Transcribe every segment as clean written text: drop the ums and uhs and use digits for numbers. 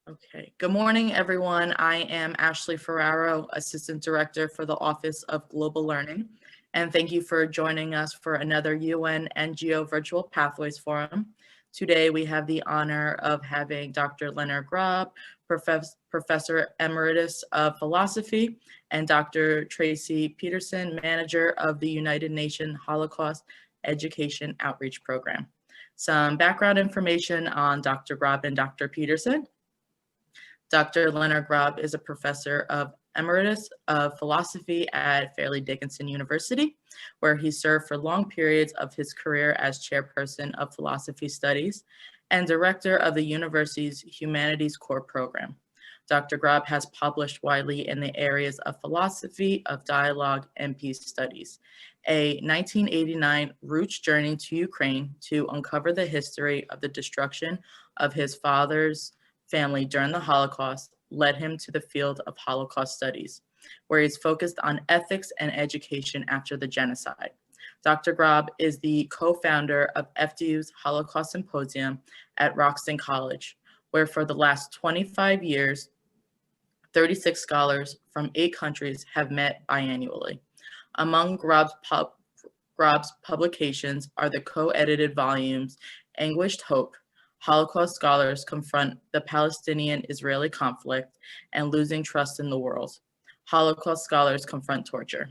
Okay, good morning, everyone. I am Ashley Ferraro, Assistant Director for the Office of Global Learning, and thank you for joining us for another UN NGO Virtual Pathways Forum. Today, we have the honor of having Dr. Leonard Grob, Professor Emeritus of Philosophy, and Dr. Tracey Petersen, Manager of the United Nations Holocaust Education Outreach Program. Some background information on Dr. Grob and Dr. Petersen. Dr. Leonard Grob is a professor of emeritus of philosophy at Fairleigh Dickinson University, where he served for long periods of his career as chairperson of philosophy studies and director of the university's humanities core program. Dr. Grob has published widely in the areas of philosophy of dialogue and peace studies. A 1989 Roots journey to Ukraine to uncover the history of the destruction of his father's family during the Holocaust led him to the field of Holocaust studies, where he's focused on ethics and education after the genocide. Dr. Grob is the co-founder of FDU's Holocaust Symposium at Roxton College, where for the last 25 years, 36 scholars from 8 countries have met biannually. Among Grob's publications are the co-edited volumes, Anguished Hope, Holocaust Scholars Confront the Palestinian-Israeli Conflict and Losing Trust in the World. Holocaust Scholars Confront Torture.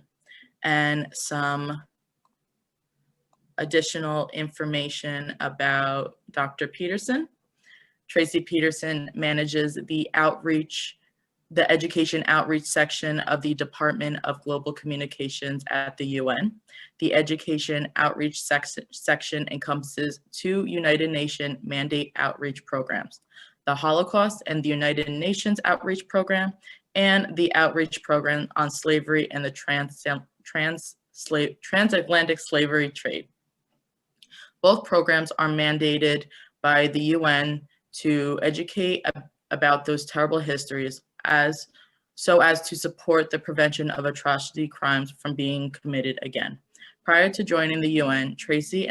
And some additional information about Dr. Petersen. Tracey Petersen manages the education outreach section of the Department of Global Communications at the UN. The education outreach section encompasses 2 United Nations mandate outreach programs, the Holocaust and the United Nations Outreach Program, and the outreach program on slavery and the transatlantic slavery trade. Both programs are mandated by the UN to educate about those terrible histories so as to support the prevention of atrocity crimes from being committed again. Prior to joining the UN, Tracey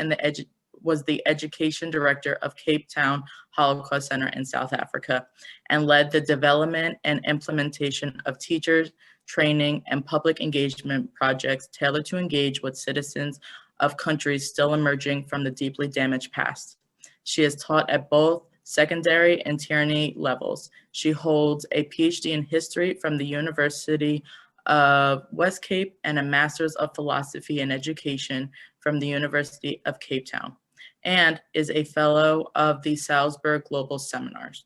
was the education director of Cape Town Holocaust Centre in South Africa and led the development and implementation of teachers, training, and public engagement projects tailored to engage with citizens of countries still emerging from the deeply damaged past. She has taught at both secondary and tertiary levels. She holds a PhD in history from the University of West Cape and a Master's of Philosophy and Education from the University of Cape Town, and is a fellow of the Salzburg Global Seminars.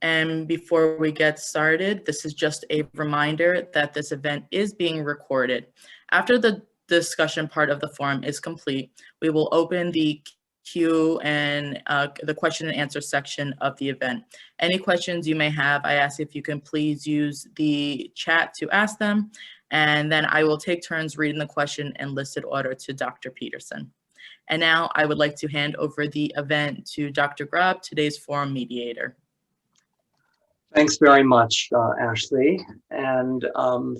And before we get started, this is just a reminder that this event is being recorded. After the discussion part of the forum is complete, we will open the Q and the question and answer section of the event. Any questions you may have, I ask if you can please use the chat to ask them, and then I will take turns reading the question in listed order to Dr. Petersen. And now I would like to hand over the event to Dr. Grob, today's forum mediator. Thanks very much, Ashley, and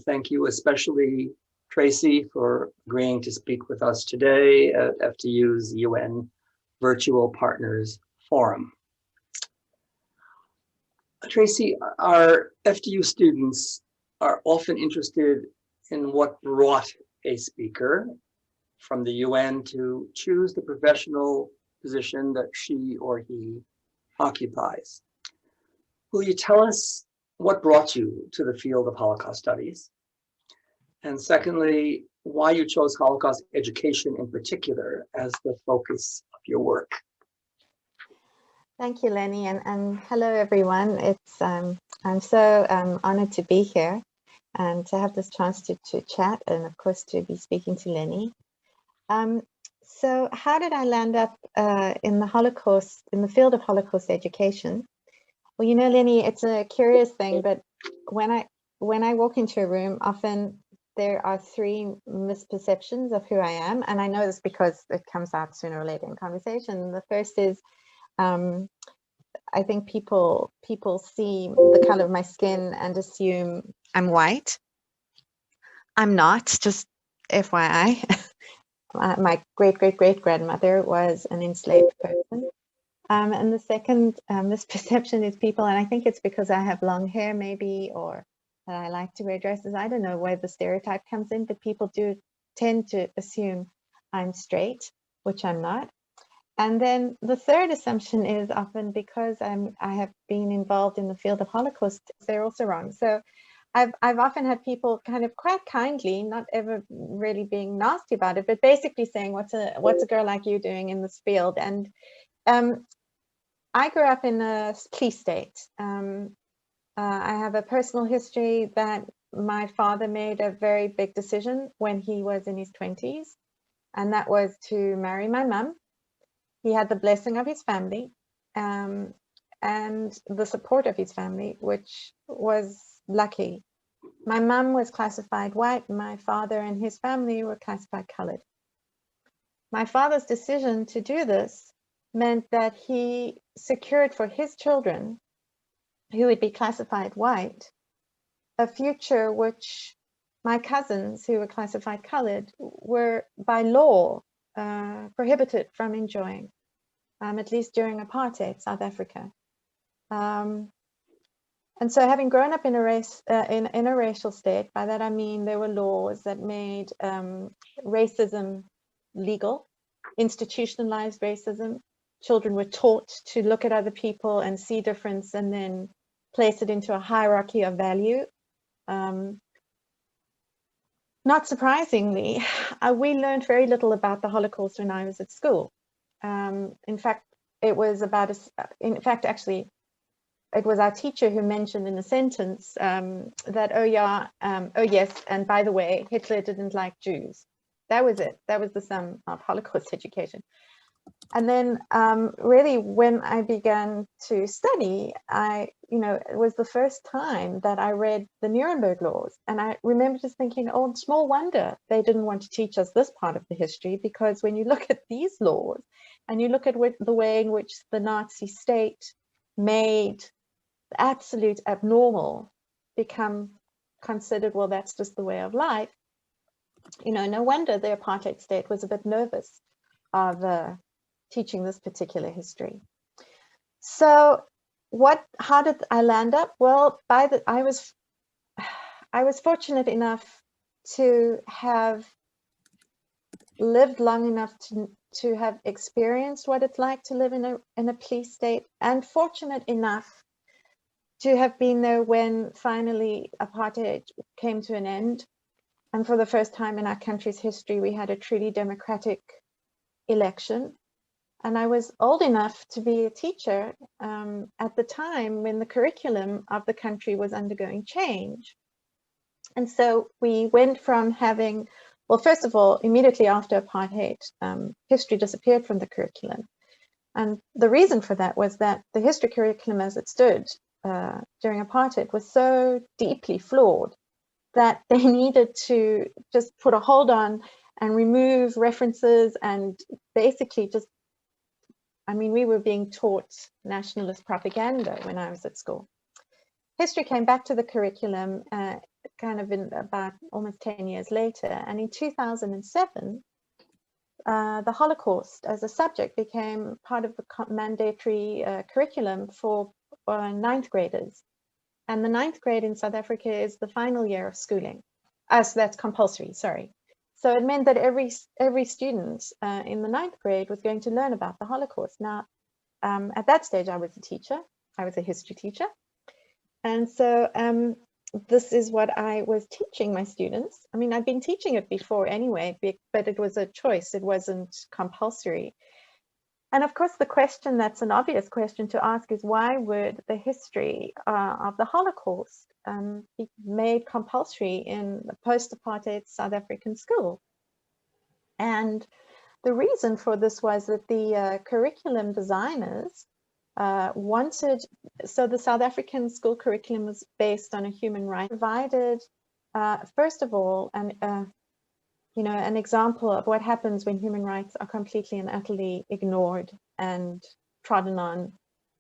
thank you especially, Tracey, for agreeing to speak with us today at FDU's UN Virtual Partners Forum. Tracey, our FDU students are often interested in what brought a speaker from the UN to choose the professional position that she or he occupies. Will you tell us what brought you to the field of Holocaust studies? And secondly, why you chose Holocaust education in particular as the focus of your work? Thank you, Lenny, and hello, everyone. It's I'm so honored to be here and to have this chance to chat, and of course to be speaking to Lenny. So how did I land up in the field of Holocaust education? Well, you know, Lenny, it's a curious thing, but when I walk into a room, often there are 3 misperceptions of who I am, and I know this because it comes out sooner or later in conversation. The first is, I think people see the color of my skin and assume I'm white. I'm not, just FYI. My great-great-great grandmother was an enslaved person. And the second misperception is people, and I think it's because I have long hair maybe, or that I like to wear dresses. I don't know where the stereotype comes in, but people do tend to assume I'm straight, which I'm not. And then the third assumption is often because I have been involved in the field of Holocaust, they're also wrong. So I've often had people kind of quite kindly, not ever really being nasty about it, but basically saying, what's a girl like you doing in this field? And I grew up in a police state. I have a personal history that my father made a very big decision when he was in his 20s, and that was to marry my mum. He had the blessing of his family and the support of his family, which was lucky. My mum was classified white. My father and his family were classified colored. My father's decision to do this meant that he secured for his children, who would be classified white, a future which my cousins, who were classified colored, were by law prohibited from enjoying. At least during apartheid South Africa. And so having grown up in a racial state, by that I mean there were laws that made racism legal, institutionalized racism. Children were taught to look at other people and see difference and then place it into a hierarchy of value. Not surprisingly, we learned very little about the Holocaust when I was at school. In fact, it was actually, it was our teacher who mentioned in a sentence that, oh yes, and by the way, Hitler didn't like Jews. That was it. That was the sum of Holocaust education. And then really when I began to study, it was the first time that I read the Nuremberg laws. And I remember just thinking, oh, small wonder they didn't want to teach us this part of the history, because when you look at these laws and you look at the way in which the Nazi state made the absolute abnormal become considered, well, that's just the way of life. No wonder the apartheid state was a bit nervous of teaching this particular history. So how did I land up? Well, I was fortunate enough to have lived long enough to have experienced what it's like to live in a police state, and fortunate enough to have been there when finally apartheid came to an end. And for the first time in our country's history, we had a truly democratic election. And I was old enough to be a teacher at the time when the curriculum of the country was undergoing change. And so we went from having, well, first of all, immediately after apartheid, history disappeared from the curriculum. And the reason for that was that the history curriculum as it stood during apartheid was so deeply flawed that they needed to just put a hold on and remove references and basically just, we were being taught nationalist propaganda when I was at school. History came back to the curriculum kind of in about almost 10 years later. And in 2007, the Holocaust as a subject became part of the mandatory curriculum for 9th graders. And the 9th grade in South Africa is the final year of schooling. So that's compulsory, sorry. So it meant that every student in the 9th grade was going to learn about the Holocaust. Now, at that stage, I was a teacher. I was a history teacher. And so this is what I was teaching my students. I'd been teaching it before anyway, but it was a choice. It wasn't compulsory. And of course, the question that's an obvious question to ask is, why would the history of the Holocaust be made compulsory in the post-apartheid South African school? And the reason for this was that the curriculum designers wanted, so the South African school curriculum was based on a human right, provided, first of all, an example of what happens when human rights are completely and utterly ignored and trodden on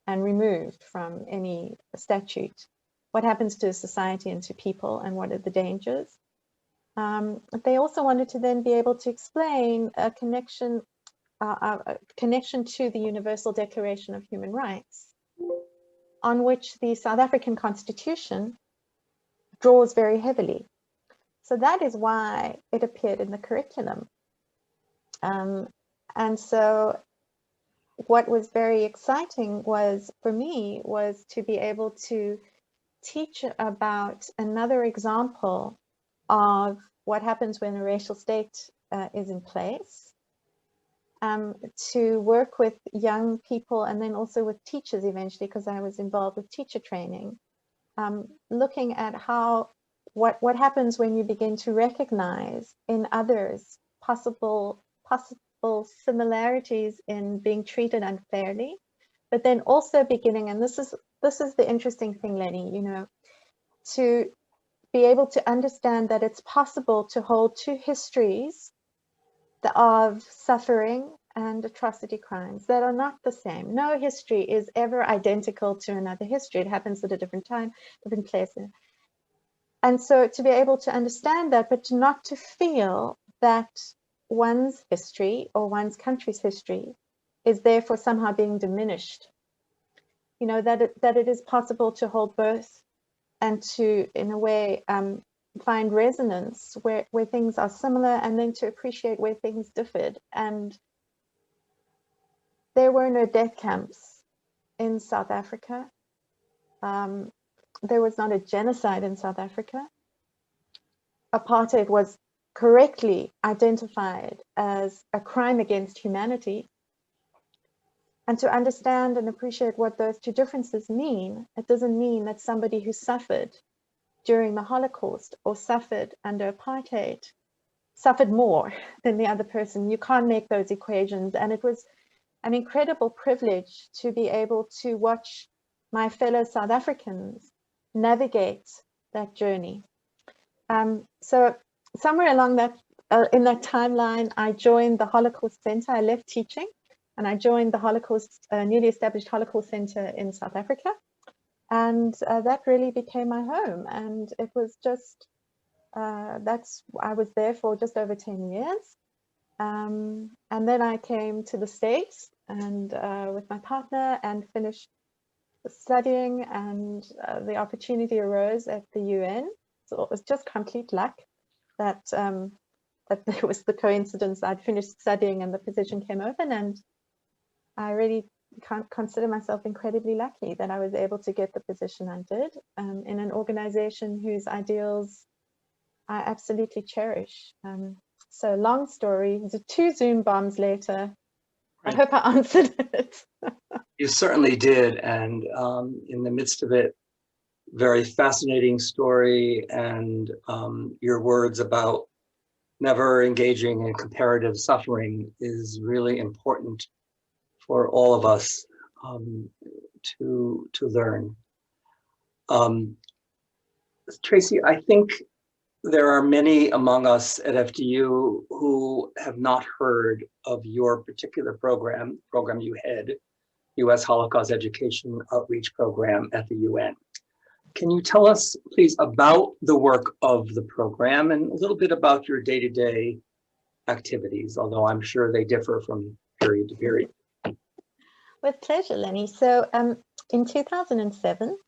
and removed from any statute. What happens to society and to people, and what are the dangers? They also wanted to then be able to explain a connection connection to the Universal Declaration of Human Rights, on which the South African Constitution draws very heavily. So that is why it appeared in the curriculum. And so what was very exciting was, for me, was to be able to teach about another example of what happens when a racial state is in place, to work with young people and then also with teachers eventually, because I was involved with teacher training, looking at how what happens when you begin to recognize in others possible similarities in being treated unfairly, but then also beginning, and this is the interesting thing, Lenny, you know, to be able to understand that it's possible to hold two histories of suffering and atrocity crimes that are not the same. No history is ever identical to another history. It happens at a different time, different place. And so to be able to understand that, but not to feel that one's history or one's country's history is therefore somehow being diminished. You know, that it is possible to hold both and to, in a way, find resonance where things are similar, and then to appreciate where things differed. And there were no death camps in South Africa. There was not a genocide in South Africa. Apartheid was correctly identified as a crime against humanity. And to understand and appreciate what those two differences mean, it doesn't mean that somebody who suffered during the Holocaust or suffered under apartheid suffered more than the other person. You can't make those equations. And it was an incredible privilege to be able to watch my fellow South Africans navigate that journey. So somewhere along that, in that timeline, I joined the Holocaust Centre. I left teaching and I joined the newly established Holocaust Centre in South Africa. And that really became my home. And it was just, I was there for just over 10 years. And then I came to the States and with my partner and finished studying, and the opportunity arose at the UN. So it was just complete luck that there was the coincidence. I'd finished studying and the position came open, and I really can't consider myself incredibly lucky that I was able to get the position I did in an organization whose ideals I absolutely cherish. So long story, 2 Zoom bombs later. Right. I hope I answered it. You certainly did, and in the midst of it, very fascinating story, and your words about never engaging in comparative suffering is really important for all of us to learn. Tracey, I think there are many among us at FDU who have not heard of your particular program you head, U.S. Holocaust Education Outreach Program at the UN. Can you tell us, please, about the work of the program and a little bit about your day-to-day activities, although I'm sure they differ from period to period? With pleasure, Lenny. So in 2007,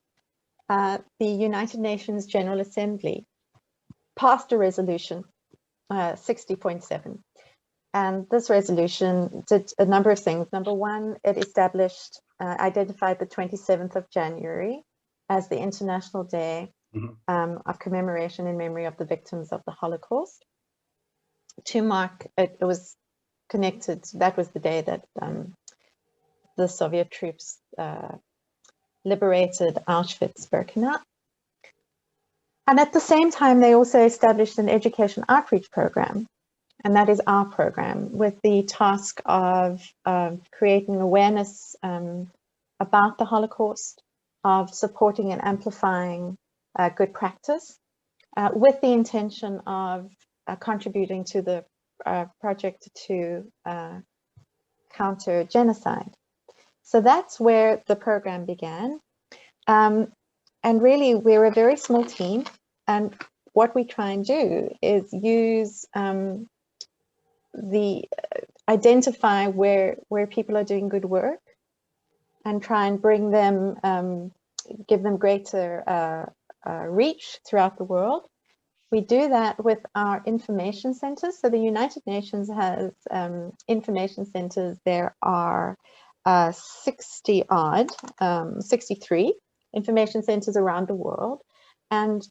the United Nations General Assembly passed a resolution, 60.7. And this resolution did a number of things. Number one, it established, identified the 27th of January as the International Day of commemoration in memory of the victims of the Holocaust. To mark, it was connected, that was the day that the Soviet troops liberated Auschwitz-Birkenau. And at the same time, they also established an education outreach program. And that is our program, with the task of creating awareness about the Holocaust, of supporting and amplifying good practice, with the intention of contributing to the project to counter genocide. So that's where the program began. And really, we're a very small team. And what we try and do is use identify where people are doing good work and try and bring them, give them greater reach throughout the world. We do that with our information centers. So the United Nations has information centers. There are 63 information centers around the world. And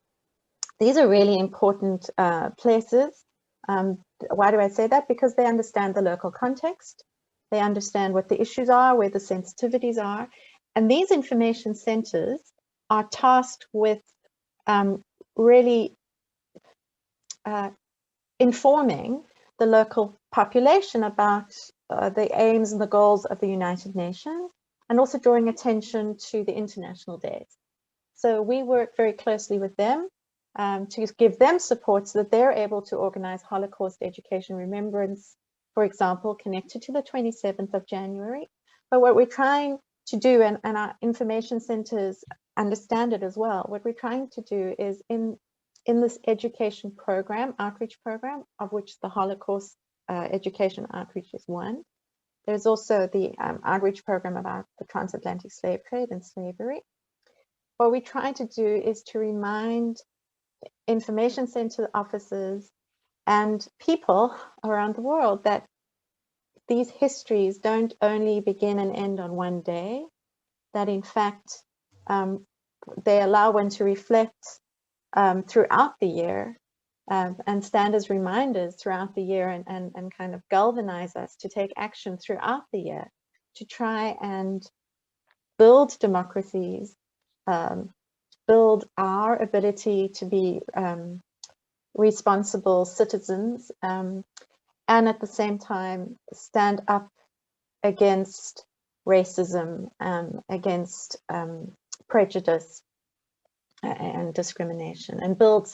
these are really important places. Why do I say that? Because they understand the local context. They understand what the issues are, where the sensitivities are. And these information centers are tasked with really informing the local population about the aims and the goals of the United Nations, and also drawing attention to the international days. So we work very closely with them to give them support so that they're able to organize Holocaust education remembrance, for example, connected to the 27th of January. But what we're trying to do, and our information centers understand it as well, what we're trying to do is in this education program, outreach program, of which the Holocaust education outreach is one. There's also the outreach program about the transatlantic slave trade and slavery. What we try to do is to remind information center officers and people around the world that these histories don't only begin and end on one day, that in fact they allow one to reflect throughout the year and stand as reminders throughout the year and kind of galvanize us to take action throughout the year to try and build democracies, build our ability to be responsible citizens, and at the same time stand up against racism, against prejudice and discrimination, and build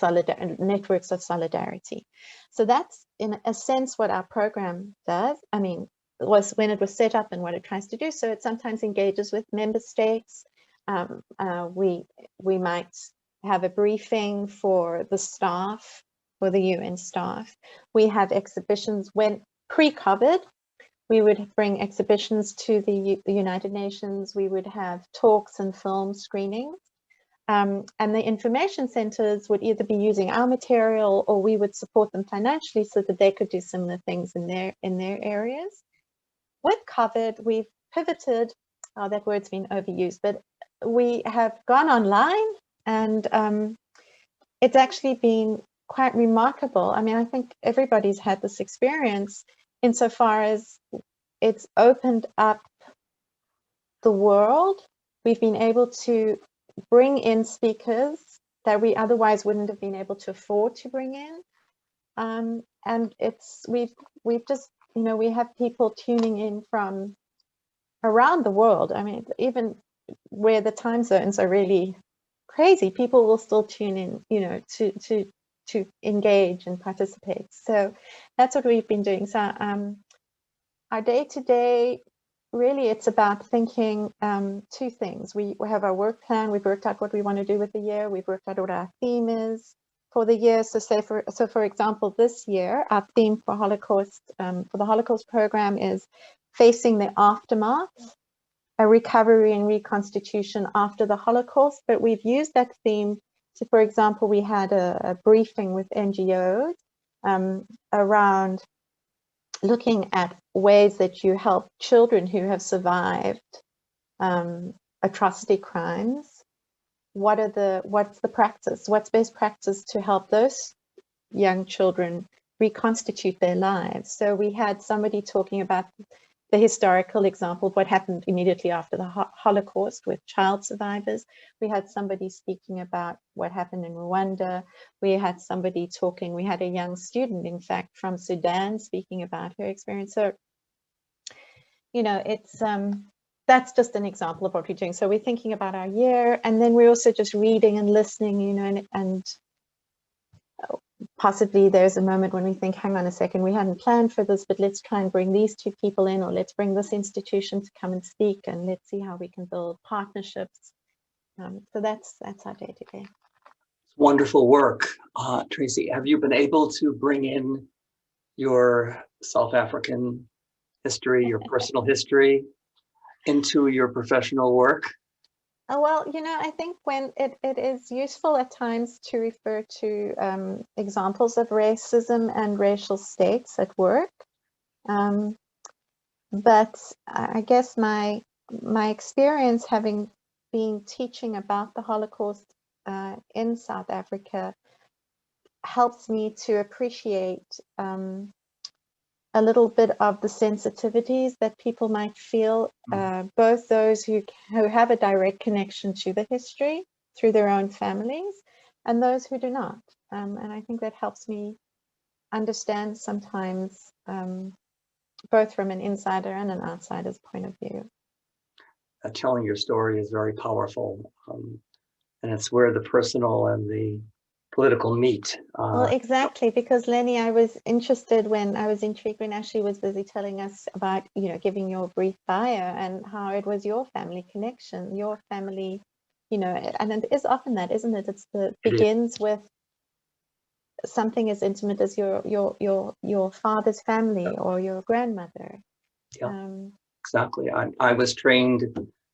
networks of solidarity. So that's in a sense what our program does. I mean, was when it was set up and what it tries to do. So it sometimes engages with member states. We might have a briefing for the staff, for the UN staff. We have exhibitions. When pre-COVID, we would bring exhibitions to the United Nations. We would have talks and film screenings. And the information centers would either be using our material, or we would support them financially so that they could do similar things in their areas. With COVID, we've pivoted. Oh, that word's been overused, but we have gone online, and it's actually been quite remarkable. I mean, I think everybody's had this experience insofar as it's opened up the world. We've been able to bring in speakers that we otherwise wouldn't have been able to afford to bring in, and we've just, you know, we have people tuning in from around the world. I mean, even where the time zones are really crazy, people will still tune in, you know, to engage and participate. So that's what we've been doing. So our day-to-day, really, it's about thinking two things. We have our work plan. We've worked out what we want to do with the year. We've worked out what our theme is for the year. So for example, this year, our theme for the Holocaust program is facing the aftermath, a recovery and reconstitution after the Holocaust. But we've used that theme to, for example, we had a briefing with NGOs around looking at ways that you help children who have survived atrocity crimes. What's the practice? What's best practice to help those young children reconstitute their lives? So we had somebody talking about the historical example of what happened immediately after the Holocaust with child survivors. We had somebody speaking about what happened in Rwanda. We had somebody talking, we had a young student, in fact, from Sudan speaking about her experience. So, you know, it's that's just an example of what we're doing. So we're thinking about our year, and then we're also just reading and listening, you know, and possibly there's a moment when we think, hang on a second, we hadn't planned for this, but let's try and bring these two people in, or let's bring this institution to come and speak, and let's see how we can build partnerships. So that's our day-to-day. It's wonderful work. Tracey, have you been able to bring in your South African history, your personal history, into your professional work? Oh, well, I think when it is useful at times to refer to examples of racism and racial states at work. But I guess my experience having been teaching about the Holocaust in South Africa helps me to appreciate a little bit of the sensitivities that people might feel, both those who have a direct connection to the history through their own families and those who do not. And I think that helps me understand sometimes both from an insider and an outsider's point of view. Telling your story is very powerful, and it's where the personal and the political meet. Well, exactly, because Lenny, I was intrigued when Ashley was busy telling us about, giving your brief bio and how it was your family connection, your family, and it is often that, isn't it? Begins with something as intimate as your father's family or your grandmother. Yeah, exactly. I was trained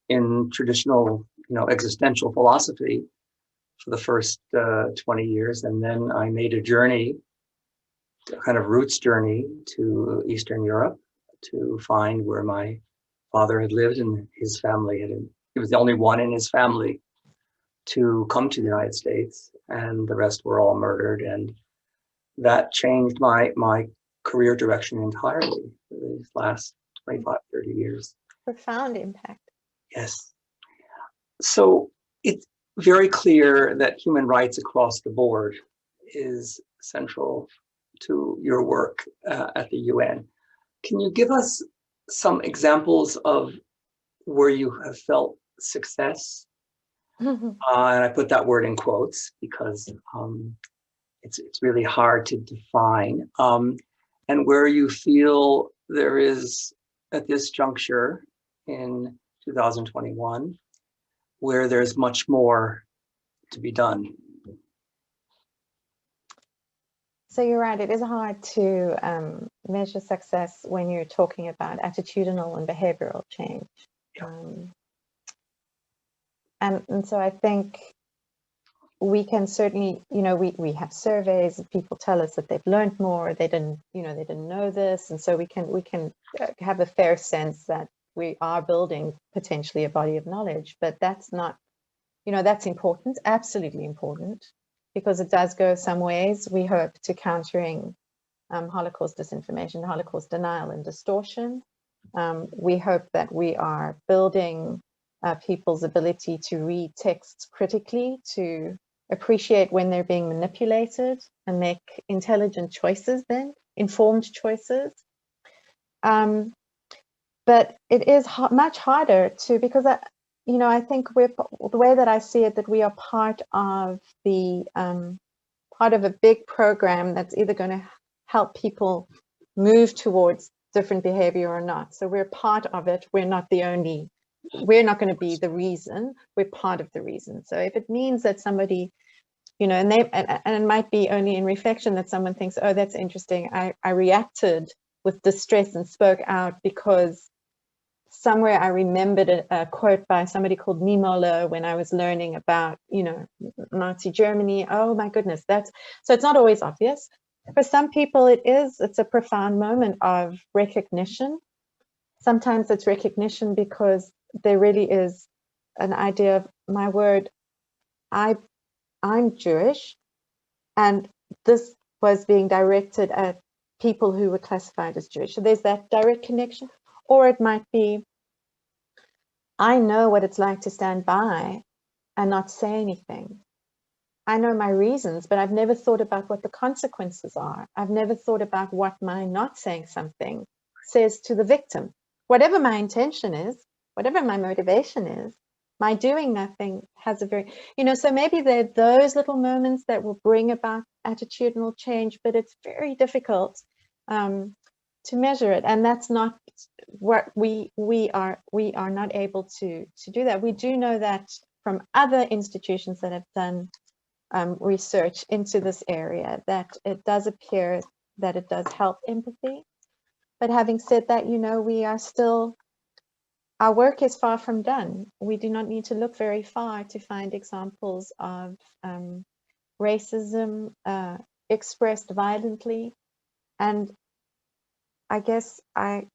in traditional, existential philosophy for the first 20 years. And then I made a journey, a kind of roots journey to Eastern Europe to find where my father had lived and his family he was the only one in his family to come to the United States, and the rest were all murdered. And that changed my career direction entirely for these last 25, 30 years. Profound impact. Yes. So it's very clear that human rights across the board is central to your work at the UN. Can you give us some examples of where you have felt success? And I put that word in quotes because it's really hard to define. And where you feel there is, at this juncture in 2021, where there's much more to be done. So you're right, it is hard to measure success when you're talking about attitudinal and behavioral change. Yeah. And so I think we can certainly, we have surveys and people tell us that they've learned more, they didn't know this. And so we can have a fair sense that we are building potentially a body of knowledge, but that's not, that's important, absolutely important, because it does go some ways, we hope, to countering Holocaust disinformation, Holocaust denial and distortion. We hope that we are building people's ability to read texts critically, to appreciate when they're being manipulated and make intelligent choices, then informed choices. But it is much harder to, because I think the way that I see it, that we are part of a big program that's either going to help people move towards different behavior or not. So we're part of it. We're not going to be the reason. We're part of the reason. So if it means that somebody, and it might be only in reflection that someone thinks, oh, that's interesting. I reacted with distress and spoke out because somewhere I remembered a quote by somebody called Niemöller when I was learning about, Nazi Germany. Oh my goodness, so it's not always obvious. For some people it's a profound moment of recognition. Sometimes it's recognition because there really is an idea of, my word, I'm Jewish, and this was being directed at people who were classified as Jewish. So there's that direct connection. Or it might be, I know what it's like to stand by and not say anything. I know my reasons, but I've never thought about what the consequences are. I've never thought about what my not saying something says to the victim. Whatever my intention is, whatever my motivation is, my doing nothing has a very, so maybe there are those little moments that will bring about attitudinal change, but it's very difficult to measure it. And that's not what we are not able to do that. We do know that from other institutions that have done research into this area, that it does appear that it does help empathy. But having said that, you know, we are still, our work is far from done. We do not need to look very far to find examples of racism expressed violently. And I guess I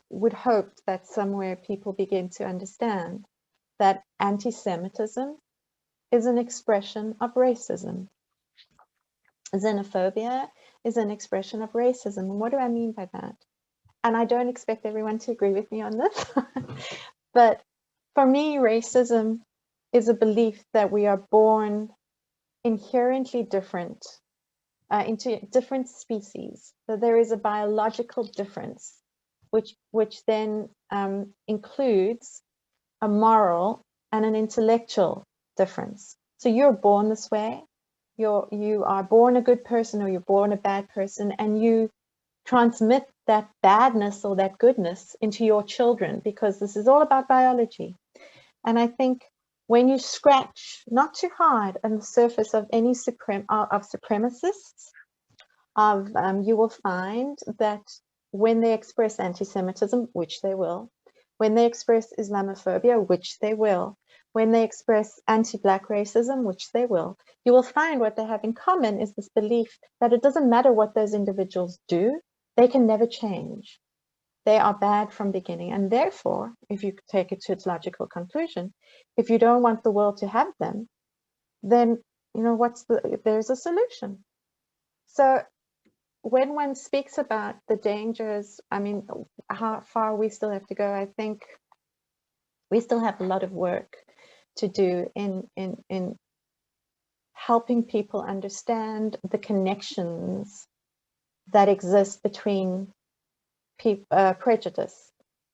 would hope that somewhere people begin to understand that anti-Semitism is an expression of racism. Xenophobia is an expression of racism. And what do I mean by that? And I don't expect everyone to agree with me on this, but for me, racism is a belief that we are born inherently different into different species. So there is a biological difference, which then includes a moral and an intellectual difference. So you're born this way. You are born a good person or you're born a bad person, and you transmit that badness or that goodness into your children, because this is all about biology. And I think when you scratch not too hard on the surface of any supremacists, you will find that when they express anti-Semitism, which they will, when they express Islamophobia, which they will, when they express anti-Black racism, which they will, you will find what they have in common is this belief that it doesn't matter what those individuals do, they can never change. They are bad from beginning. And therefore, if you take it to its logical conclusion, if you don't want the world to have them, then, you know, there's a solution. So when one speaks about the dangers, I mean, how far we still have to go, I think we still have a lot of work to do in helping people understand the connections that exist between prejudice,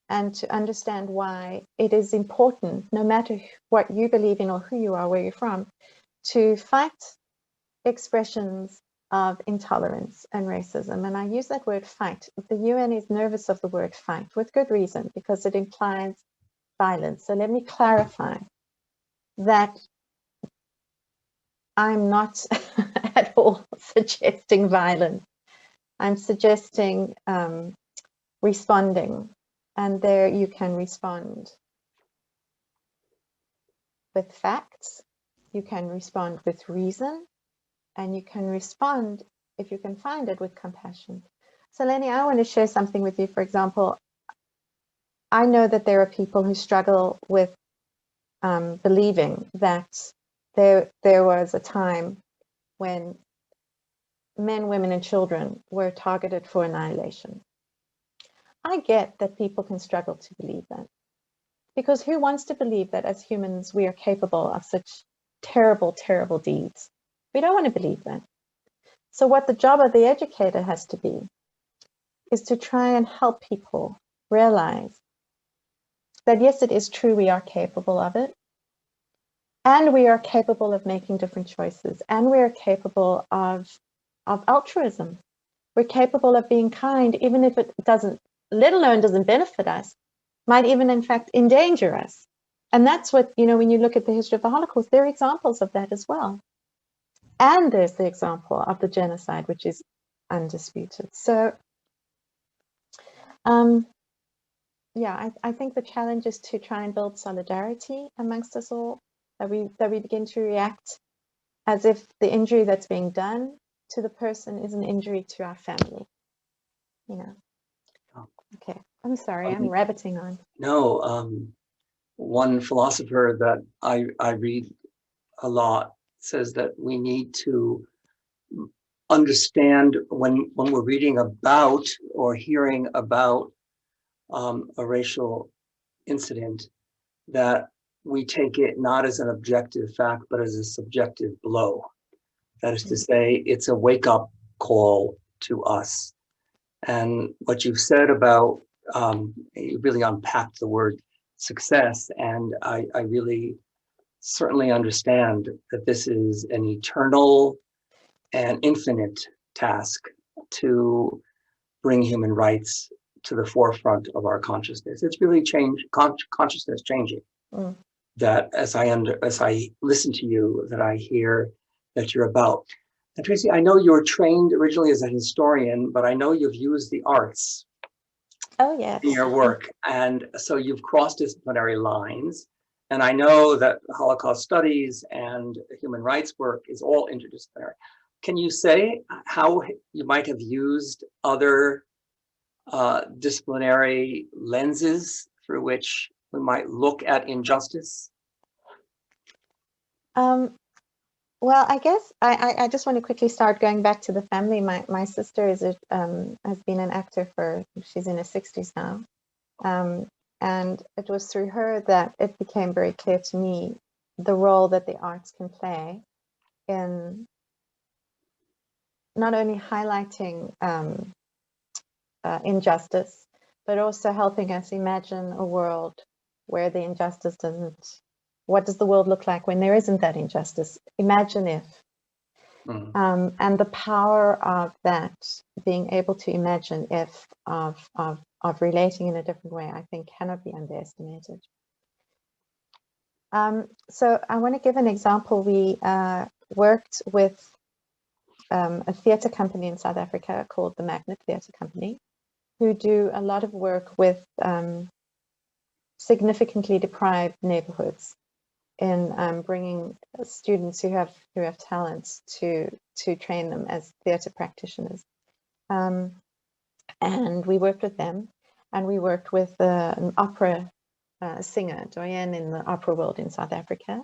and to understand why it is important, no matter what you believe in or who you are, where you're from, to fight expressions of intolerance and racism. And I use that word fight. The UN is nervous of the word fight with good reason, because it implies violence. So let me clarify that I'm not at all suggesting violence. I'm suggesting responding, and there you can respond with facts, you can respond with reason, and you can respond, if you can find it, with compassion. So Lenny, I want to share something with you. For example, I know that there are people who struggle with believing that there was a time when men, women, and children were targeted for annihilation. I get that people can struggle to believe that, because who wants to believe that as humans we are capable of such terrible, terrible deeds? We don't want to believe that. So what the job of the educator has to be is to try and help people realize that yes, it is true, we are capable of it, and we are capable of making different choices, and we are capable of altruism. We're capable of being kind, even if it doesn't, let alone doesn't benefit us, might even in fact endanger us. And that's what, you know, when you look at the history of the Holocaust, there are examples of that as well. And there's the example of the genocide, which is undisputed. So, yeah, I think the challenge is to try and build solidarity amongst us all, that we begin to react as if the injury that's being done to the person is an injury to our family, you know. Okay, I'm sorry, I'm rabbiting on. No, one philosopher that I read a lot says that we need to understand when we're reading about or hearing about a racial incident, that we take it not as an objective fact, but as a subjective blow. That is to say, it's a wake-up call to us. And what you've said about, you really unpacked the word success, and I really certainly understand that this is an eternal and infinite task to bring human rights to the forefront of our consciousness. It's really consciousness changing. That as I listen to you, that I hear that you're about. And Tracey, I know you were trained originally as a historian, but I know you've used the arts Oh, yes. in your work. And so you've crossed disciplinary lines. And I know that Holocaust studies and human rights work is all interdisciplinary. Can you say how you might have used other disciplinary lenses through which we might look at injustice? Well, I guess I just want to quickly start going back to the family. My sister is has been an actor she's in her 60s now. And it was through her that it became very clear to me the role that the arts can play in not only highlighting injustice, but also helping us imagine a world where the injustice doesn't. What does the world look like when there isn't that injustice? Imagine if. And the power of that, being able to imagine if, of relating in a different way, I think cannot be underestimated. So I want to give an example. We worked with a theatre company in South Africa called the Magnet Theatre Company, who do a lot of work with significantly deprived neighborhoods in bringing students who have talents to train them as theatre practitioners. And we worked with them, and we worked with an opera singer, doyen in the opera world in South Africa.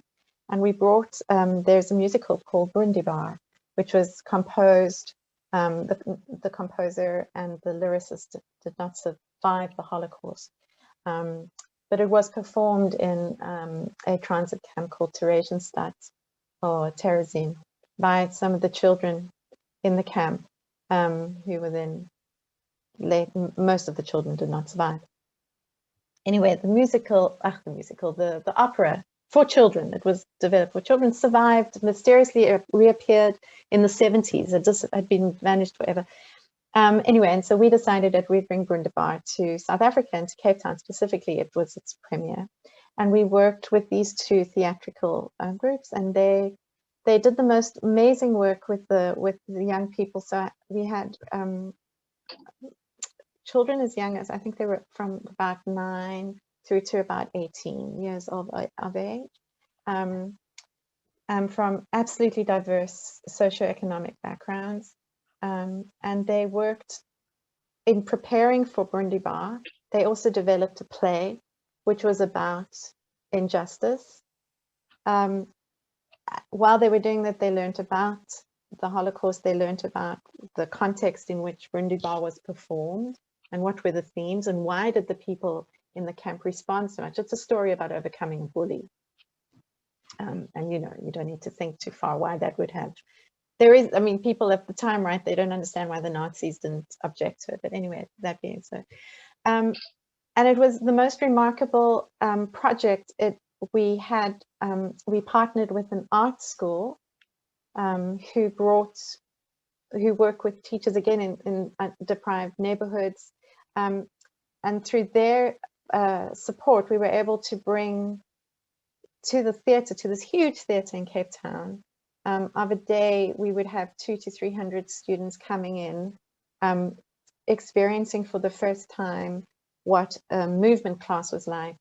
And we brought, there's a musical called Brundibar, which was composed, the composer and the lyricist did not survive the Holocaust. But it was performed in a transit camp called Theresienstadt or Terezin by some of the children in the camp who were then most of the children did not survive. Anyway, the opera for children, it was developed for children, survived, mysteriously reappeared in the 70s. It just had been vanished forever. Anyway, and so we decided that we'd bring Brundibar to South Africa and to Cape Town specifically. It was its premiere. And we worked with these two theatrical groups, and they did the most amazing work with the young people. So we had children as young as, I think they were from about 9 through to about 18 years of age, from absolutely diverse socioeconomic backgrounds. And they worked in preparing for Brundibar. They also developed a play which was about injustice. While they were doing that, they learned about the Holocaust. They learned about the context in which Brundibar was performed and what were the themes and why did the people in the camp respond so much. It's a story about overcoming a bully. And you know, you don't need to think too far why that would have. There is, I mean, people at the time, right, they don't understand why the Nazis didn't object to it. But anyway, that being so. And it was the most remarkable project. We partnered with an art school who work with teachers again in deprived neighborhoods. And through their support, we were able to bring to the theatre, to this huge theatre in Cape Town, of a day, we would have 200 to 300 students coming in, experiencing for the first time what a movement class was like,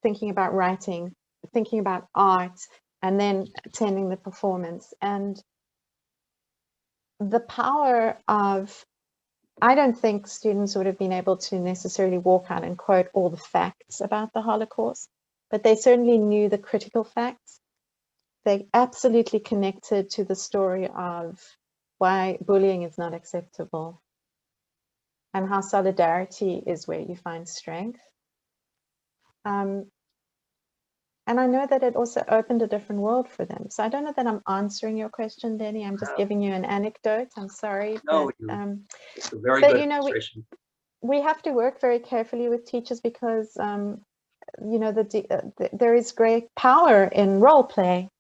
thinking about writing, thinking about art, and then attending the performance. And the power of, I don't think students would have been able to necessarily walk out and quote all the facts about the Holocaust, but they certainly knew the critical facts. They absolutely connected to the story of why bullying is not acceptable and how solidarity is where you find strength. And I know that it also opened a different world for them. So I don't know that I'm answering your question, Denny. I'm just giving you an anecdote. I'm sorry. No, but, it's a very good illustration. We have to work very carefully with teachers because, you know, there is great power in role play.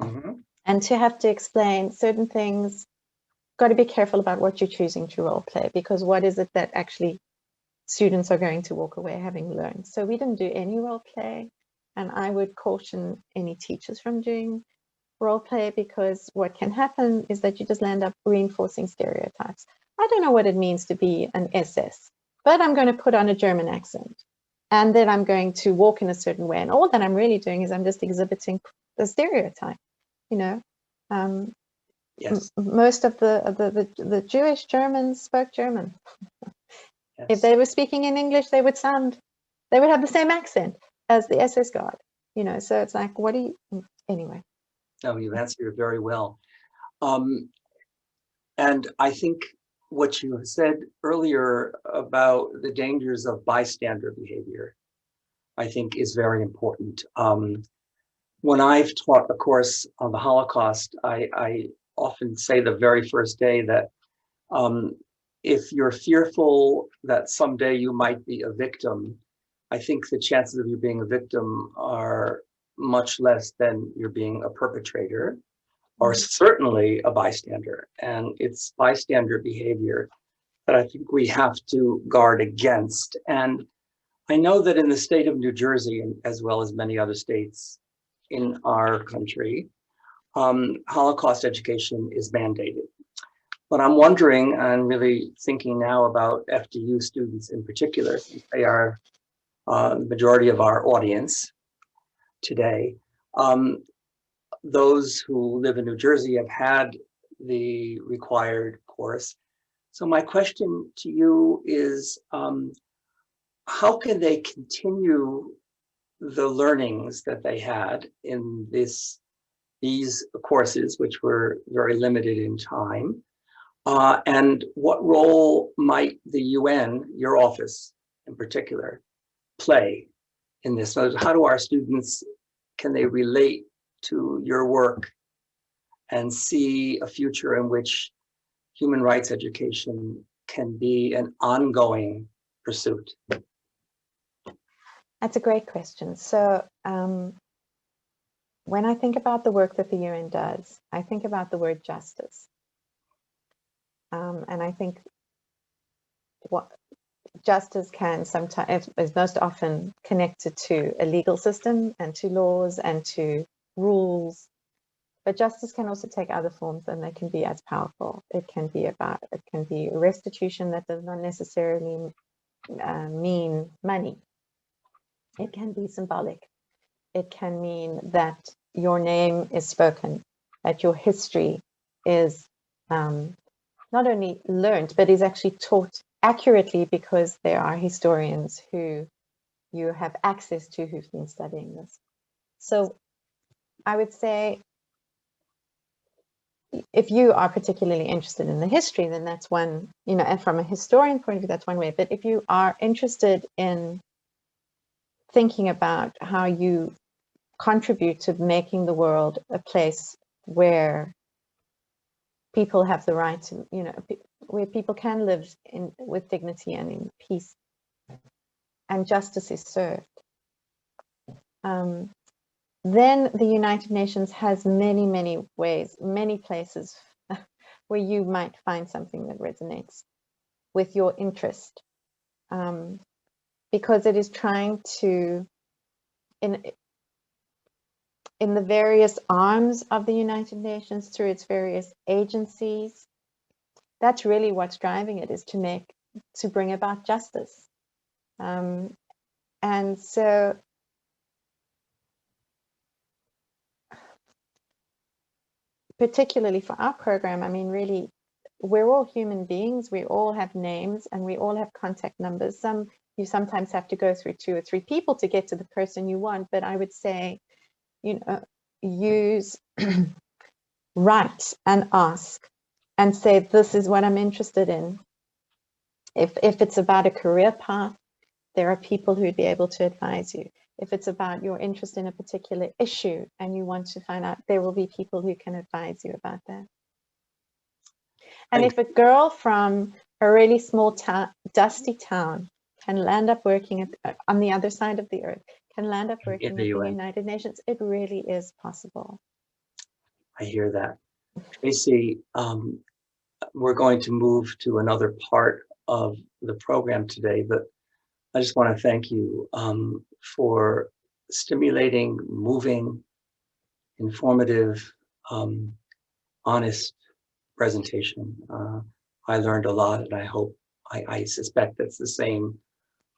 Mm-hmm. And to have to explain certain things, got to be careful about what you're choosing to role play, because what is it that actually students are going to walk away having learned. So we didn't do any role play, and I would caution any teachers from doing role play, because what can happen is that you just end up reinforcing stereotypes. I don't know what it means to be an SS, but I'm going to put on a German accent, and then I'm going to walk in a certain way, and all that I'm really doing is I'm just exhibiting the stereotype, you know. Yes. Most of the Jewish Germans spoke German. Yes. If they were speaking in English, they would have the same accent as the SS guard, you know. So it's like, what do you, anyway? No, you've answered it very well. And I think what you said earlier about the dangers of bystander behavior, I think is very important. When I've taught a course on the Holocaust, I often say the very first day that if you're fearful that someday you might be a victim, I think the chances of you being a victim are much less than you're being a perpetrator, or certainly a bystander. And it's bystander behavior that I think we have to guard against. And I know that in the state of New Jersey, and as well as many other states in our country, Holocaust education is mandated. But I'm wondering, and really thinking now about FDU students in particular, since they are the majority of our audience today. Those who live in New Jersey have had the required course. So my question to you is, how can they continue the learnings that they had in these courses, which were very limited in time? And what role might the UN, your office in particular, play in this? So how do our students, can they relate to your work and see a future in which human rights education can be an ongoing pursuit? That's a great question. So when I think about the work that the UN does, I think about the word justice. And I think what justice can sometimes is most often connected to a legal system and to laws and to rules. But justice can also take other forms, and they can be as powerful. It can be restitution that does not necessarily mean money. It can be symbolic. It can mean that your name is spoken, that your history is not only learned, but is actually taught accurately, because there are historians who you have access to who've been studying this. So I would say, if you are particularly interested in the history, then that's one, you know, and from a historian point of view, that's one way. But if you are interested in thinking about how you contribute to making the world a place where people have the right to, you know, where people can live with dignity and in peace, and justice is served, then the United Nations has many, many ways, many places where you might find something that resonates with your interest, because it is trying to, in the various arms of the United Nations, through its various agencies, that's really what's driving it, is to bring about justice. And so particularly for our program, I mean, really, we're all human beings. We all have names and we all have contact numbers. You sometimes have to go through 2 or 3 people to get to the person you want. But I would say, you know, use write and ask and say, this is what I'm interested in. If it's about a career path, there are people who'd be able to advise you. If it's about your interest in a particular issue and you want to find out, there will be people who can advise you about that. And if a girl from a really small town, dusty town, can land up working on the other side of the earth, can land up working at the United Nations, it really is possible. I hear that. Tracey, we're going to move to another part of the program today, but I just want to thank you for stimulating, moving, informative honest presentation. I learned a lot, and I suspect that's the same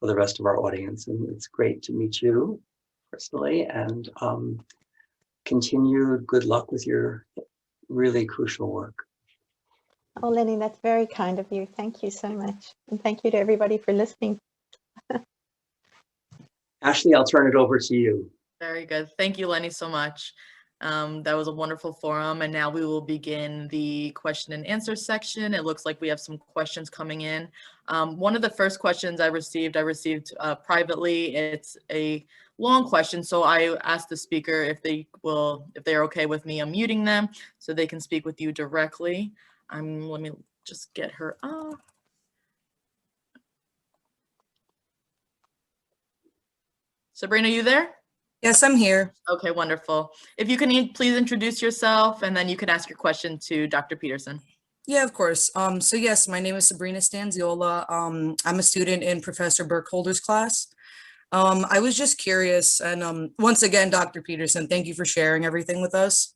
for the rest of our audience. And it's great to meet you personally, and continued good luck with your really crucial work. Oh, Lenny, that's very kind of you. Thank you so much. And thank you to everybody for listening. Ashley, I'll turn it over to you. Very good. Thank you, Lenny, so much. That was a wonderful forum. And now we will begin the question and answer section. It looks like we have some questions coming in. One of the first questions I received privately. It's a long question. So I asked the speaker if they're okay with me unmuting them so they can speak with you directly. Let me just get her up. Sabrina, you there? Yes, I'm here. Okay, wonderful. If you can please introduce yourself, and then you can ask your question to Dr. Petersen. Yeah, of course. So yes, my name is Sabrina Stanziola. I'm a student in Professor Burkholder's class. I was just curious, and once again, Dr. Petersen, thank you for sharing everything with us.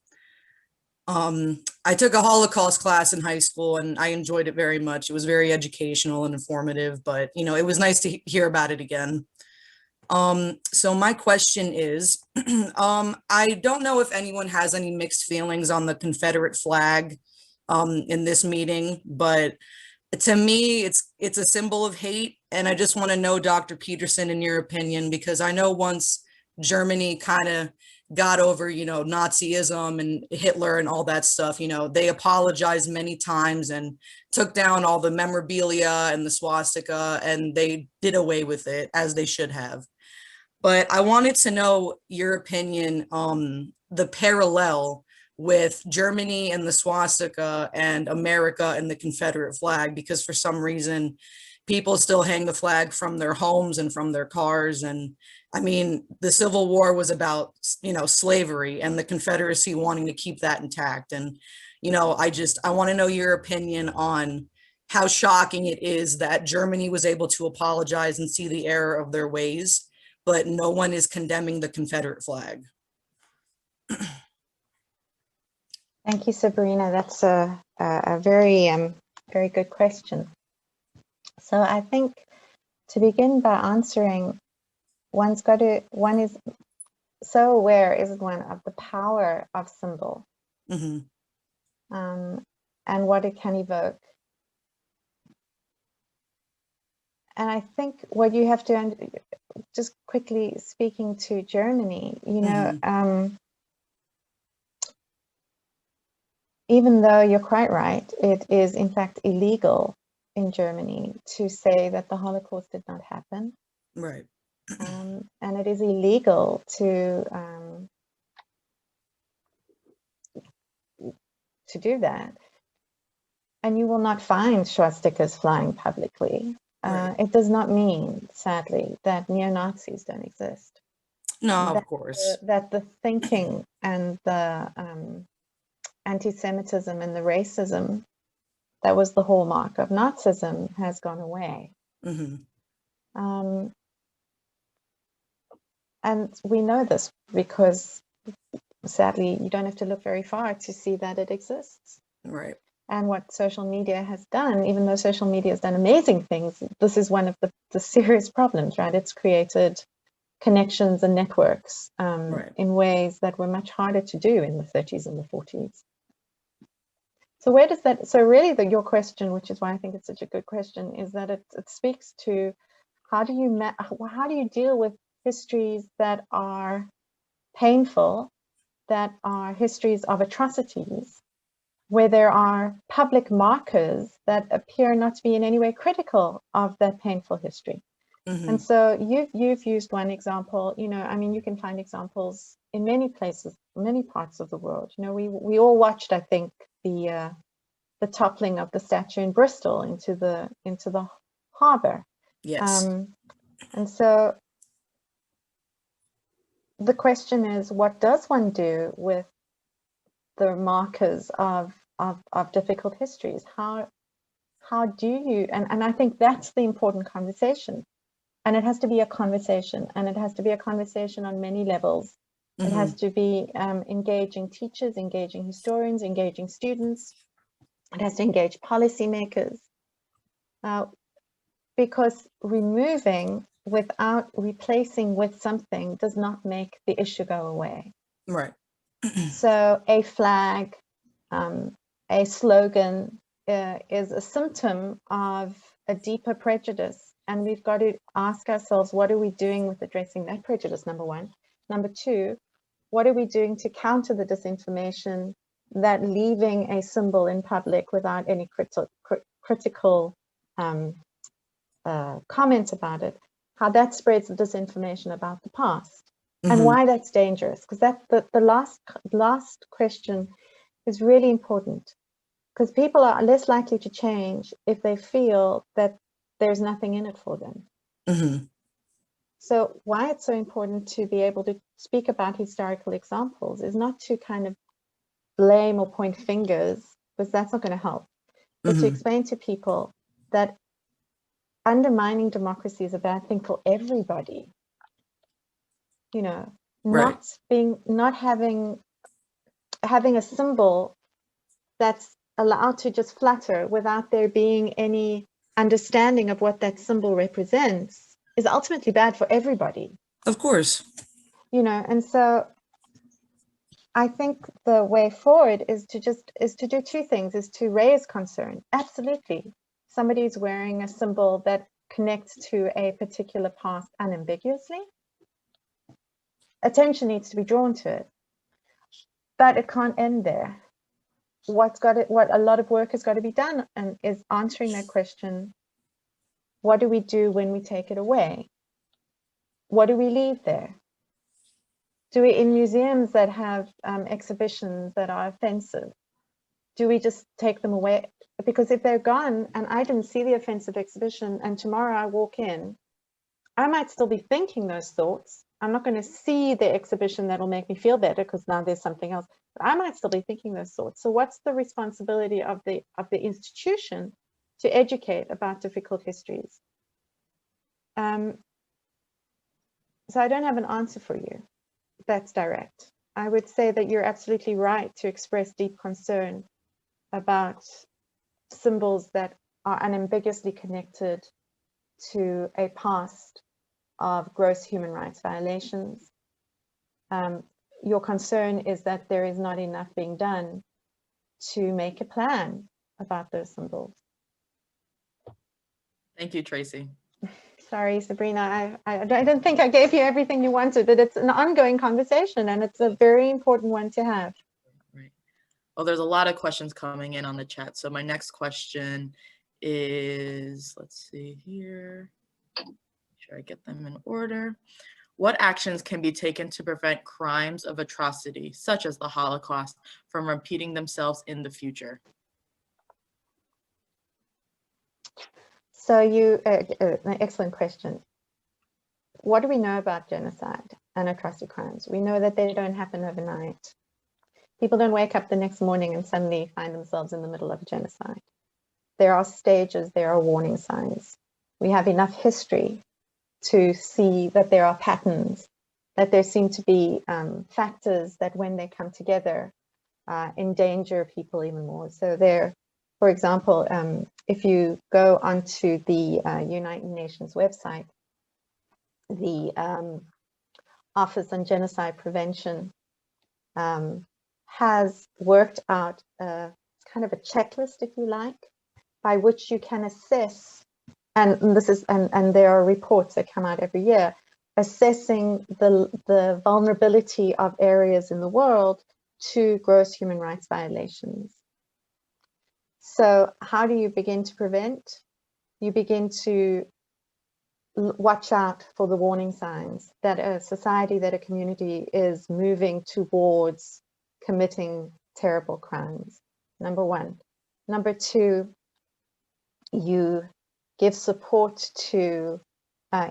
I took a Holocaust class in high school, and I enjoyed it very much. It was very educational and informative, but it was nice to hear about it again. So my question is, I don't know if anyone has any mixed feelings on the Confederate flag in this meeting, but to me, it's a symbol of hate. And I just want to know, Dr. Petersen, in your opinion, because I know once Germany kind of got over, Nazism and Hitler and all that stuff, they apologized many times and took down all the memorabilia and the swastika, and they did away with it, as they should have. But I wanted to know your opinion on the parallel with Germany and the swastika and America and the Confederate flag, because for some reason, people still hang the flag from their homes and from their cars. And I mean, the Civil War was about, slavery, and the Confederacy wanting to keep that intact. And, I want to know your opinion on how shocking it is that Germany was able to apologize and see the error of their ways, but no one is condemning the Confederate flag. Thank you, Sabrina. That's a very, very good question. So I think to begin by answering, one is so aware, isn't one, of the power of symbol, Mm-hmm. and what it can evoke. And I think what you have to, just quickly speaking to Germany, even though you're quite right, it is in fact illegal in Germany to say that the Holocaust did not happen. Right. And it is illegal to do that. And you will not find swastikas flying publicly. Right. It does not mean, sadly, that neo-Nazis don't exist. No, of course. That the thinking and the anti-Semitism and the racism that was the hallmark of Nazism has gone away. Mm-hmm. And we know this because, sadly, you don't have to look very far to see that it exists. Right. And what social media has done, even though social media has done amazing things, this is one of the serious problems, right? It's created connections and networks Right. in ways that were much harder to do in the 30s and the 40s. So where does that, so really your question, which is why I think it's such a good question, is that it speaks to how do you deal with histories that are painful, that are histories of atrocities, where there are public markers that appear not to be in any way critical of that painful history. Mm-hmm. And so you've used one example, you can find examples in many places, many parts of the world. We all watched, I think, the toppling of the statue in Bristol into the harbor. Yes. And so the question is, what does one do with the markers of difficult histories? How do you, and I think that's the important conversation. And it has to be a conversation, and it has to be a conversation on many levels, It has to be engaging teachers, engaging historians, engaging students. It has to engage policymakers. Because removing without replacing with something does not make the issue go away. Right. So a flag, a slogan is a symptom of a deeper prejudice. And we've got to ask ourselves, what are we doing with addressing that prejudice, number one? Number two, what are we doing to counter the disinformation that leaving a symbol in public without any critical comment about it, how that spreads the disinformation about the past, and why that's dangerous? Because that the last question is really important, because people are less likely to change if they feel that there's nothing in it for them. So why it's so important to be able to speak about historical examples is not to kind of blame or point fingers, because that's not going to help, but to explain to people that undermining democracy is a bad thing for everybody. You know, not having a symbol that's allowed to just flutter without there being any understanding of what that symbol represents is ultimately bad for everybody. Of course. You know, and so I think the way forward is to do two things, is to raise concern. Absolutely. Somebody's wearing a symbol that connects to a particular past unambiguously. Attention needs to be drawn to it, but it can't end there. What a lot of work has got to be done and is answering that question: what do we do when we take it away? What do we leave there? Do we, in museums that have exhibitions that are offensive, do we just take them away? Because if they're gone and I didn't see the offensive exhibition and tomorrow I walk in, I might still be thinking those thoughts. I'm not going to see the exhibition that'll make me feel better because now there's something else. But I might still be thinking those thoughts. So what's the responsibility of the institution to educate about difficult histories? So I don't have an answer for you that's direct. I would say that you're absolutely right to express deep concern about symbols that are unambiguously connected to a past of gross human rights violations. Your concern is that there is not enough being done to make a plan about those symbols. Thank you, Tracey. Sorry, Sabrina, I don't think I gave you everything you wanted, but it's an ongoing conversation and it's a very important one to have. Right. Well, there's a lot of questions coming in on the chat. So my next question is, let's see here, make sure I get them in order. What actions can be taken to prevent crimes of atrocity, such as the Holocaust, from repeating themselves in the future? So an excellent question. What do we know about genocide and atrocity crimes? We know that they don't happen overnight. People don't wake up the next morning and suddenly find themselves in the middle of a genocide. There are stages, there are warning signs. We have enough history to see that there are patterns, that there seem to be factors that when they come together endanger people even more. So there, for example, if you go onto the United Nations website, the Office on Genocide Prevention has worked out kind of a checklist, if you like, by which you can assess, and there are reports that come out every year, assessing the vulnerability of areas in the world to gross human rights violations. So how do you begin to prevent? You begin to watch out for the warning signs that a society, that a community is moving towards committing terrible crimes, number one. Number two, you give support to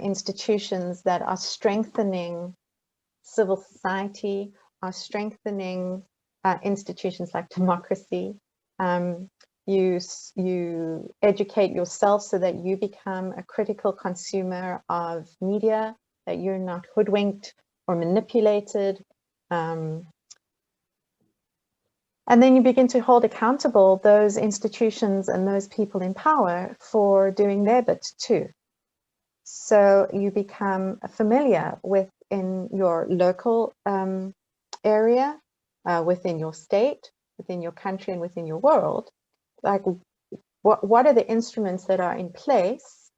institutions that are strengthening civil society, are strengthening institutions like democracy. You educate yourself so that you become a critical consumer of media, that you're not hoodwinked or manipulated And then you begin to hold accountable those institutions and those people in power for doing their bit too. So you become familiar with, in your local area, within your state, within your country, and within your world, like what are the instruments that are in place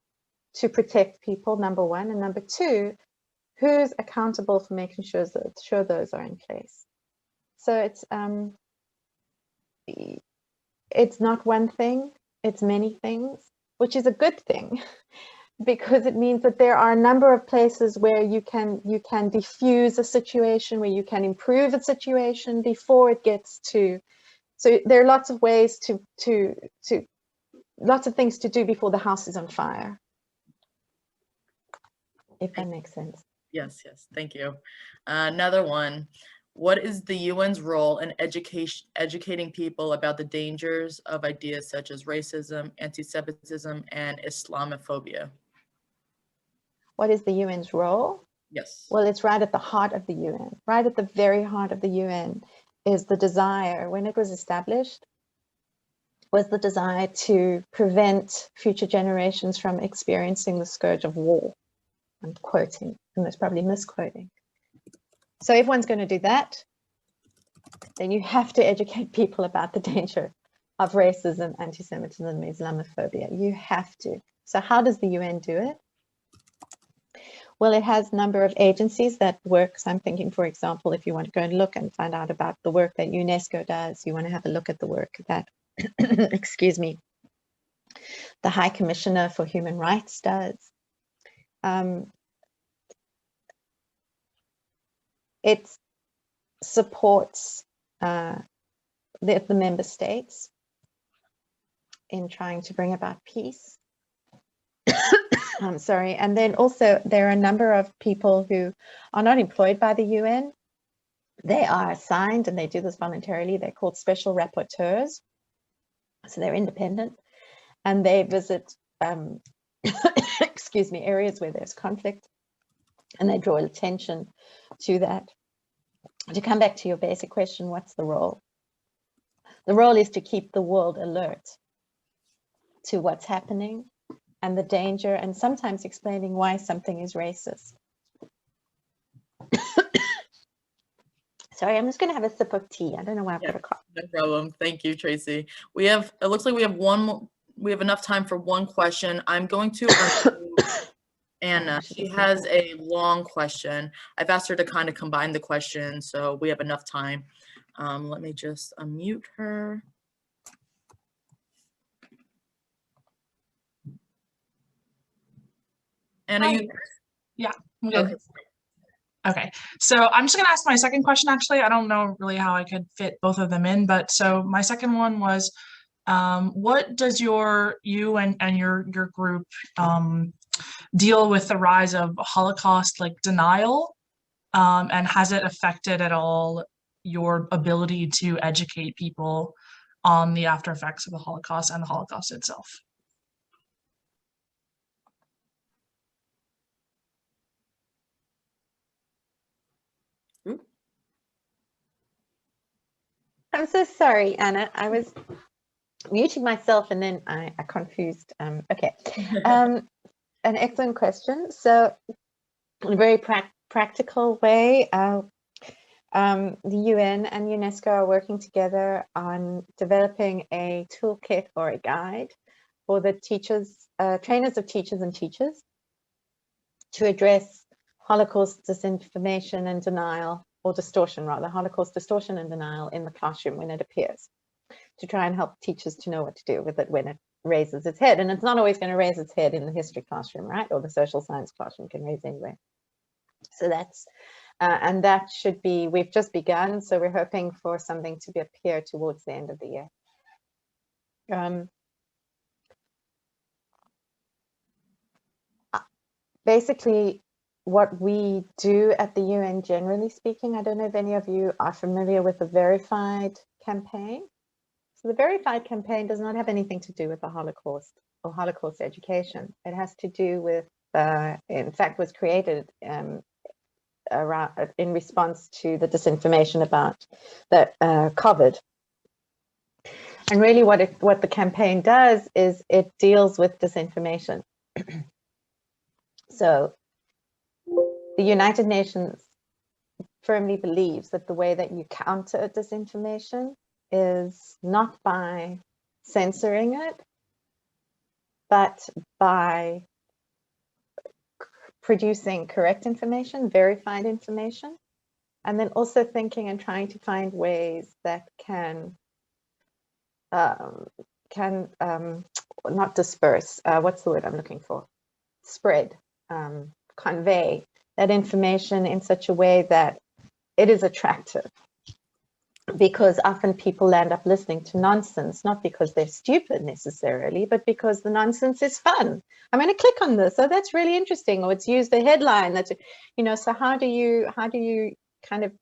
to protect people, number one, and number two, who's accountable for making sure those are in place. So it's not one thing, it's many things, which is a good thing, because it means that there are a number of places where you can diffuse a situation, where you can improve a situation before it gets to. So there are lots of ways lots of things to do before the house is on fire, if that makes sense. Yes, thank you. Another one. What is the UN's role in educating people about the dangers of ideas such as racism, anti-Semitism, and Islamophobia? What is the UN's role? Yes. Well, it's right at the heart of the UN. Right at the very heart of the UN is the desire, when it was established, was the desire to prevent future generations from experiencing the scourge of war. I'm quoting, and that's probably misquoting. So if one's going to do that, then you have to educate people about the danger of racism, anti-Semitism, and Islamophobia. You have to. So how does the UN do it? Well, it has a number of agencies that work. So I'm thinking, for example, if you want to go and look and find out about the work that UNESCO does, you want to have a look at the work that, excuse me, the High Commissioner for Human Rights does. It supports the member states in trying to bring about peace. I'm sorry. And then also there are a number of people who are not employed by the UN. They are assigned, and they do this voluntarily. They're called special rapporteurs. So they're independent, and they visit, excuse me, areas where there's conflict, and they draw attention to that. To come back to your basic question, what's the role? The role is to keep the world alert to what's happening and the danger, and sometimes explaining why something is racist. Sorry, I'm just going to have a sip of tea. I don't know why I've got a cough. No problem. Thank you, Tracy. It looks like we have enough time for one question. I'm going to Anna. She has a long question. I've asked her to kind of combine the questions, so we have enough time. Let me just unmute her. Anna, you? Yeah, I'm good. Okay. Okay, so I'm just going to ask my second question, actually. I don't know really how I could fit both of them in, but so my second one was, what does you and your group deal with the rise of Holocaust denial, and has it affected at all your ability to educate people on the after effects of the Holocaust and the Holocaust itself? I'm so sorry, Anna. I was muting myself and then I confused. Okay. An excellent question. So in a very practical way, the UN and UNESCO are working together on developing a toolkit or a guide for the teachers, trainers of teachers and teachers, to address Holocaust disinformation and denial, or distortion rather, Holocaust distortion and denial in the classroom when it appears, to try and help teachers to know what to do with it when it raises its head. And it's not always going to raise its head in the history classroom, right? Or the social science classroom, it can raise anywhere. So that's, and that should be, we've just begun, so we're hoping for something to appear towards the end of the year. Basically, what we do at the UN, generally speaking, I don't know if any of you are familiar with the Verified campaign. So the Verified campaign does not have anything to do with the Holocaust or Holocaust education. It has to do with, in fact, was created around in response to the disinformation about the COVID. And really what the campaign does is it deals with disinformation. So the United Nations firmly believes that the way that you counter disinformation is not by censoring it, but by producing correct information, verified information, and then also thinking and trying to find ways that can not disperse, what's the word I'm looking for? Spread, convey that information in such a way that it is attractive. Because often people end up listening to nonsense, not because they're stupid necessarily, but because the nonsense is fun. I'm going to click on this. Oh, that's really interesting. Or it's used a headline. That's, you know, so how do you kind of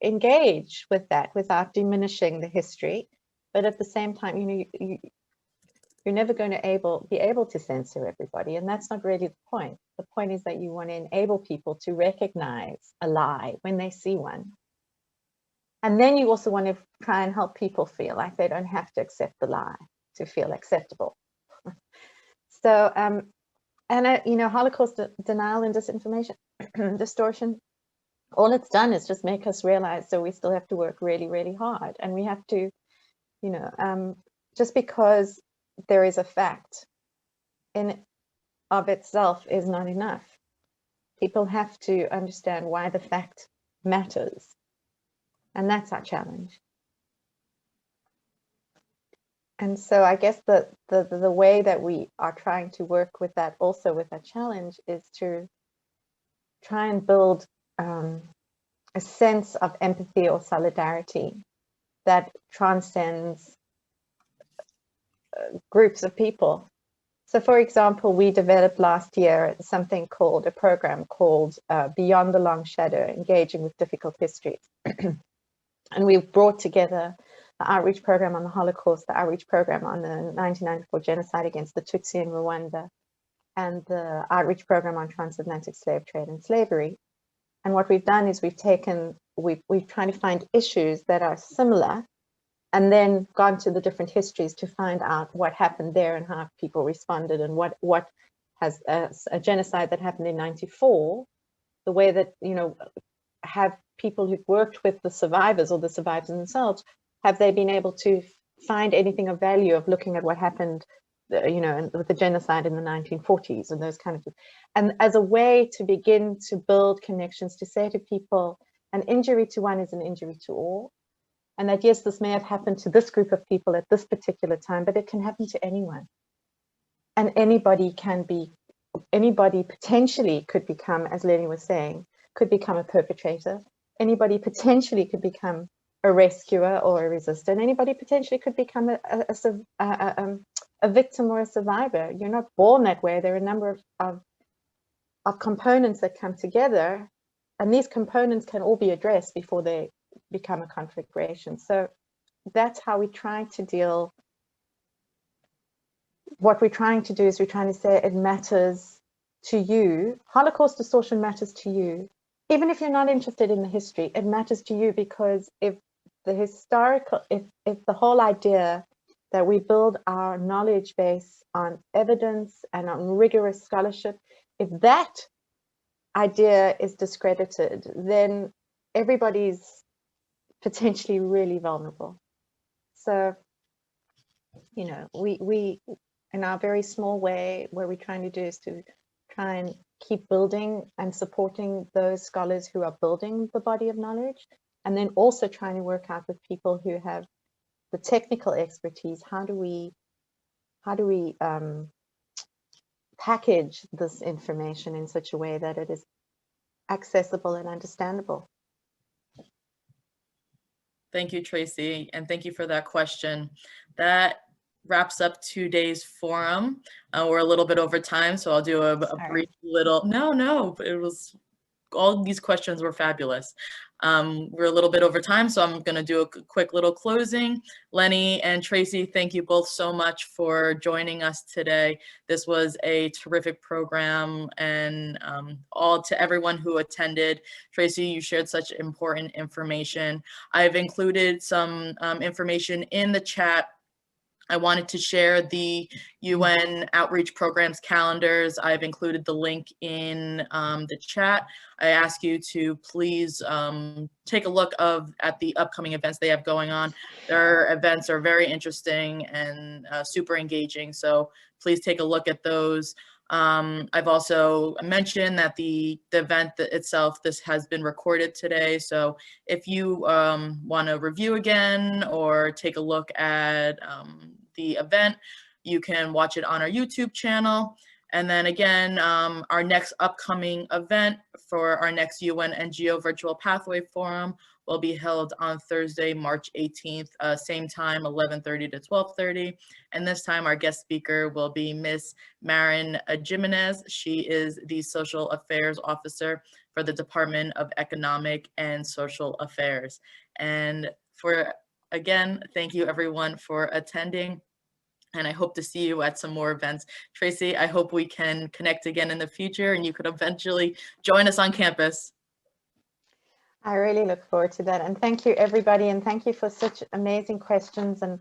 engage with that without diminishing the history? But at the same time, you know, you're never going to be able to censor everybody. And that's not really the point. The point is that you want to enable people to recognize a lie when they see one. And then you also want to try and help people feel like they don't have to accept the lie to feel acceptable. So, you know, Holocaust denial and disinformation, distortion, all it's done is just make us realize, so we still have to work really, really hard. And we have to, you know, just because there is a fact in of itself is not enough. People have to understand why the fact matters. And that's our challenge. And so I guess the way that we are trying to work with that, also with that challenge, is to try and build a sense of empathy or solidarity that transcends groups of people. So for example, we developed last year a program called Beyond the Long Shadow, Engaging with Difficult Histories. And we've brought together the outreach program on the Holocaust, the outreach program on the 1994 genocide against the Tutsi in Rwanda, and the outreach program on transatlantic slave trade and slavery. And what we've done is we've tried to find issues that are similar, and then gone to the different histories to find out what happened there and how people responded, and what has a genocide that happened in '94, the way that, you know, have people who've worked with the survivors or the survivors themselves, have they been able to find anything of value of looking at what happened, you know, with the genocide in the 1940s and those kind of things. And as a way to begin to build connections, to say to people, an injury to one is an injury to all. And that, yes, this may have happened to this group of people at this particular time, but it can happen to anyone. And anybody potentially could become, as Lenny was saying, could become a perpetrator. Anybody potentially could become a rescuer or a resistant. Anybody potentially could become a victim or a survivor. You're not born that way. There are a number of components that come together, and these components can all be addressed before they become a conflagration. So that's how we try to deal. What we're trying to do is we're trying to say it matters to you. Holocaust distortion matters to you. Even if you're not interested in the history, it matters to you, because if the whole idea that we build our knowledge base on evidence and on rigorous scholarship, if that idea is discredited, then everybody's potentially really vulnerable. So, you know, we in our very small way, what we're trying to do is to try and keep building and supporting those scholars who are building the body of knowledge, and then also trying to work out with people who have the technical expertise. How do we package this information in such a way that it is accessible and understandable? Thank you, Tracey, and thank you for that question. That wraps up today's forum. We're a little bit over time, so I'll do a brief little, no, it was all these questions were fabulous. We're a little bit over time, so I'm going to do a quick little closing. Lenny and Tracey, thank you both so much for joining us today. This was a terrific program, and all to everyone who attended. Tracey, you shared such important information. I've included some information in the chat. I wanted to share the UN outreach programs calendars. I've included the link in the chat. I ask you to please take a look at the upcoming events they have going on. Their events are very interesting and super engaging, so please take a look at those. I've also mentioned that the event itself, this has been recorded today. So if you want to review again or take a look at the event, you can watch it on our YouTube channel. And then again, our next upcoming event for our next UN NGO Virtual Pathway Forum will be held on Thursday, March 18th, same time, 11:30 to 12:30. And this time our guest speaker will be Miss Marin Jimenez. She is the Social Affairs Officer for the Department of Economic and Social Affairs. And again, thank you everyone for attending. And I hope to see you at some more events. Tracey, I hope we can connect again in the future and you could eventually join us on campus. I really look forward to that. And thank you, everybody. And thank you for such amazing questions. And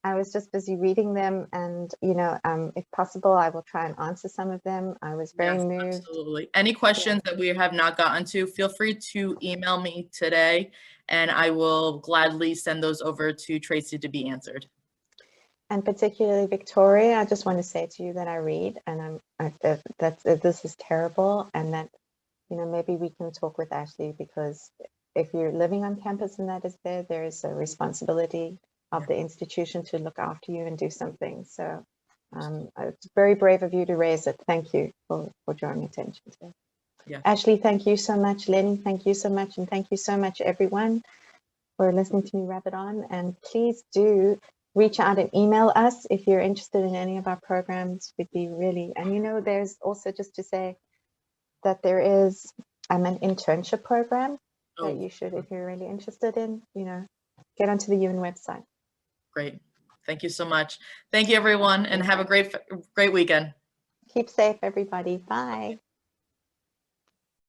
I was just busy reading them. And, you know, if possible, I will try and answer some of them. I was very moved. Absolutely. Any questions that we have not gotten to, feel free to email me today, and I will gladly send those over to Tracey to be answered. And particularly Victoria, I just want to say to you that I read, and this is terrible, and that, you know, maybe we can talk with Ashley, because if you're living on campus and that is there is a responsibility of the institution to look after you and do something. So it's very brave of you to raise it. Thank you for drawing attention to it. Yeah. Ashley, thank you so much. Lenny, thank you so much. And thank you so much, everyone, for listening to me wrap it on. And please do reach out and email us if you're interested in any of our programs. Would be really, and you know, there's also, just to say that there is an internship program that you should, if you're really interested in, you know, get onto the UN website. Great. Thank you so much. Thank you, everyone, and have a great weekend. Keep safe, everybody. Bye.